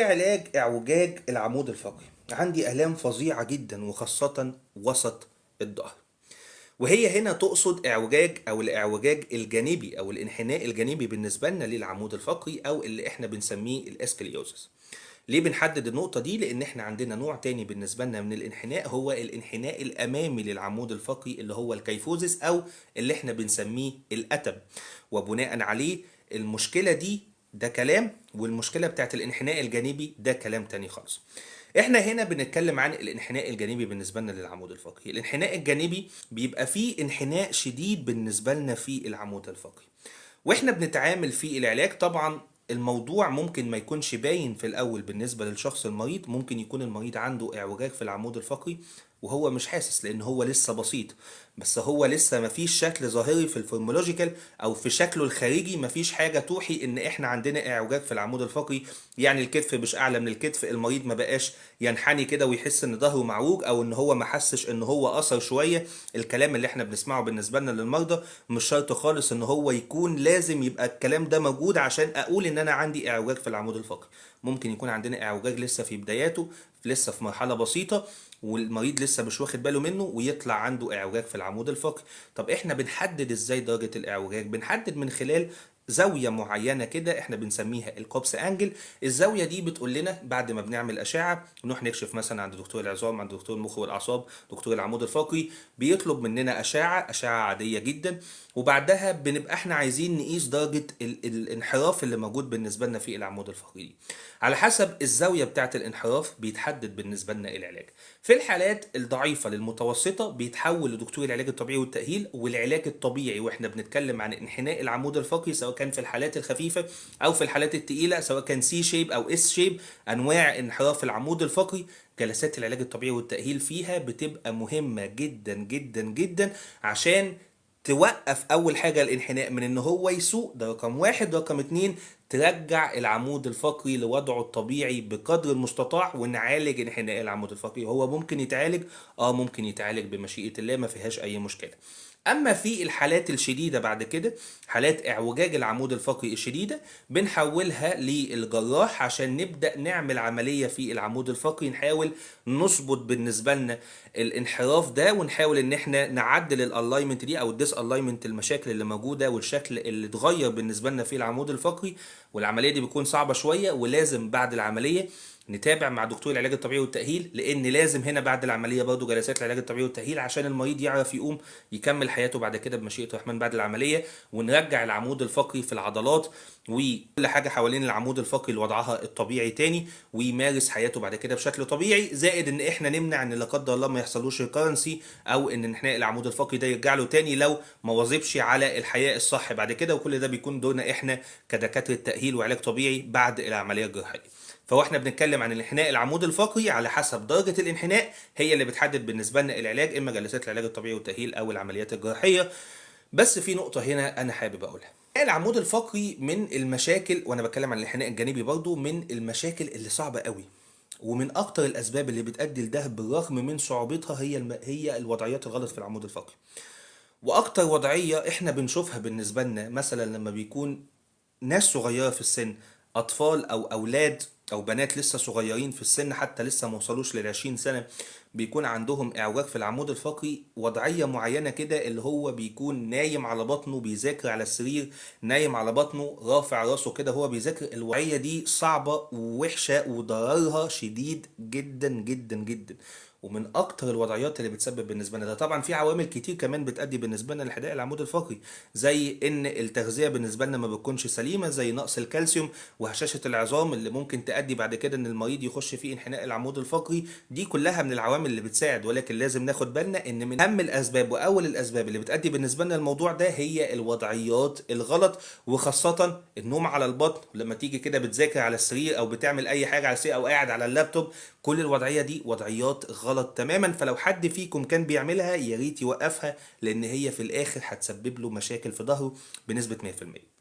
ايه علاج اعوجاج العمود الفقري؟ عندي الام فظيعه جدا وخاصه وسط الظهر. وهي هنا تقصد اعوجاج او الاعوجاج الجانبي او الانحناء الجانبي بالنسبه لنا للعمود الفقري او اللي احنا بنسميه الاسكليوزس. ليه بنحدد النقطة دي؟ لأن احنا عندنا نوع تاني بالنسبة لنا من الانحناء، هو الانحناء الأمامي للعمود الفقري اللي هو الكيفوزس أو اللي احنا بنسميه الأتب. وبناء عليه المشكلة دي ده كلام، والمشكلة بتاعت الانحناء الجانبي ده كلام تاني خالص. احنا هنا بنتكلم عن الانحناء الجانبي بالنسبة لنا للعمود الفقري. الانحناء الجانبي بيبقى فيه انحناء شديد بالنسبة لنا في العمود الفقري، واحنا بنتعامل في العلاج. طبعا الموضوع ممكن ما يكونش باين في الاول بالنسبه للشخص المريض، ممكن يكون المريض عنده اعوجاج في العمود الفقري وهو مش حاسس لان هو لسه بسيط، بس هو لسه مفيش شكل ظاهري في الفورمولوجيكال او في شكله الخارجي، مفيش حاجه توحي ان احنا عندنا اعوجاج في العمود الفقري. يعني الكتف مش اعلى من الكتف، المريض ما بقاش ينحني كده ويحس ان ظهره معوج، او ان هو ما حسش ان هو قصر شويه. الكلام اللي احنا بنسمعه بالنسبه لنا للمرضى مش شرط خالص ان هو يكون لازم يبقى الكلام ده موجود عشان اقول ان انا عندي اعوجاج في العمود الفقري. ممكن يكون عندنا اعوجاج لسه في بداياته، لسه في مرحله بسيطه، والمريض لسه مش واخد باله منه ويطلع عنده اعوجاج في العمود الفقري. طب احنا بنحدد ازاي درجه الاعوجاج؟ بنحدد من خلال زاويه معينه كده احنا بنسميها الكوبس انجل. الزاويه دي بتقول لنا بعد ما بنعمل اشعه نروح نكشف مثلا عند دكتور العظام، عند دكتور المخ والاعصاب، دكتور العمود الفقري، بيطلب مننا اشعه عاديه جدا، وبعدها بنبقى احنا عايزين نقيس درجه الانحراف اللي موجود بالنسبه لنا في العمود الفقري. على حسب الزاويه بتاعه الانحراف بيتحدد بالنسبه لنا العلاج. في الحالات الضعيفه للمتوسطه بيتحول لدكتور العلاج الطبيعي والتاهيل. والعلاج الطبيعي واحنا بنتكلم عن انحناء العمود الفقري سواء كان في الحالات الخفيفه او في الحالات الثقيله، سواء كان سي شيب او اس شيب، انواع انحراف العمود الفقري، جلسات العلاج الطبيعي والتاهيل فيها بتبقى مهمه جدا جدا جدا عشان توقف اول حاجة الانحناء من ان هو يسوق، ده رقم واحد. رقم اتنين، ترجع العمود الفقري لوضعه الطبيعي بقدر المستطاع ونعالج انحناء العمود الفقري. هو ممكن يتعالج، ممكن يتعالج بمشيئة الله، ما فيهاش اي مشكلة. اما في الحالات الشديده بعد كده، حالات اعوجاج العمود الفقري الشديده، بنحولها للجراح عشان نبدا نعمل عمليه في العمود الفقري، نحاول نظبط بالنسبه لنا الانحراف ده، ونحاول ان احنا نعدل الالاينمنت دي او الديس الاينمنت، المشاكل اللي موجوده والشكل اللي اتغير بالنسبه لنا في العمود الفقري. والعمليه دي بتكون صعبه شويه، ولازم بعد العمليه نتابع مع دكتور العلاج الطبيعي والتأهيل، لأن لازم هنا بعد العملية برضه جلسات العلاج الطبيعي والتأهيل عشان المريض يعرف يقوم يكمل حياته بعد كده بمشيئة الرحمن بعد العملية، ونرجع العمود الفقري في العضلات وكل حاجة حوالين العمود الفقري لوضعها الطبيعي تاني، ويمارس حياته بعد كده بشكل طبيعي. زائد ان احنا نمنع ان لا قدر الله ما يحصلوش ريكارنسي، او ان انحناء العمود الفقري ده يرجع له تاني لو ما واظبش على الحياة الصح بعد كده. وكل ده بيكون دورنا احنا كدكاترة تأهيل وعلاج طبيعي بعد العملية الجراحية. فاحنا بنتكلم عن الانحناء العمود الفقري على حسب درجة الانحناء، هي اللي بتحدد بالنسبة لنا العلاج، اما جلسات العلاج الطبيعي والتأهيل او العمليات الجراحية. بس في نقطة هنا انا حابب اقولها. العمود الفقري من المشاكل، وانا بتكلم عن الانحناء الجانبي برضو، من المشاكل اللي صعبة قوي، ومن اكتر الاسباب اللي بتؤدي لده بالرغم من صعوبتها هي الوضعيات الغلط في العمود الفقري. واكتر وضعية احنا بنشوفها بالنسبة لنا مثلا لما بيكون ناس صغيرة في السن، أطفال أو أولاد أو بنات لسه صغيرين في السن، حتى لسه موصلوش ل20 سنة، بيكون عندهم إعوجاج في العمود الفقري. وضعية معينة كده اللي هو بيكون نايم على بطنه بيذاكر على السرير، نايم على بطنه رافع راسه كده هو بيذاكر. الوضعية دي صعبة ووحشة وضررها شديد جدا جدا جدا، ومن اكتر الوضعيات اللي بتسبب بالنسبه لنا ده. طبعا في عوامل كتير كمان بتؤدي بالنسبه لنا لانحداء العمود الفقري، زي ان التغذيه بالنسبه لنا ما بتكونش سليمه، زي نقص الكالسيوم وهشاشه العظام اللي ممكن تؤدي بعد كده ان المريض يخش في انحناء العمود الفقري. دي كلها من العوامل اللي بتساعد، ولكن لازم ناخد بالنا ان من اهم الاسباب واول الاسباب اللي بتؤدي بالنسبه لنا الموضوع ده هي الوضعيات الغلط، وخاصه النوم على البطن. لما تيجي كده بتذاكر على السرير او بتعمل اي حاجه على السرير او قاعد على اللابتوب، كل الوضعيه دي وضعيات غلط تماما. فلو حد فيكم كان بيعملها يا ريت يوقفها، لان هي في الاخر هتسبب له مشاكل في ظهره بنسبه 100%.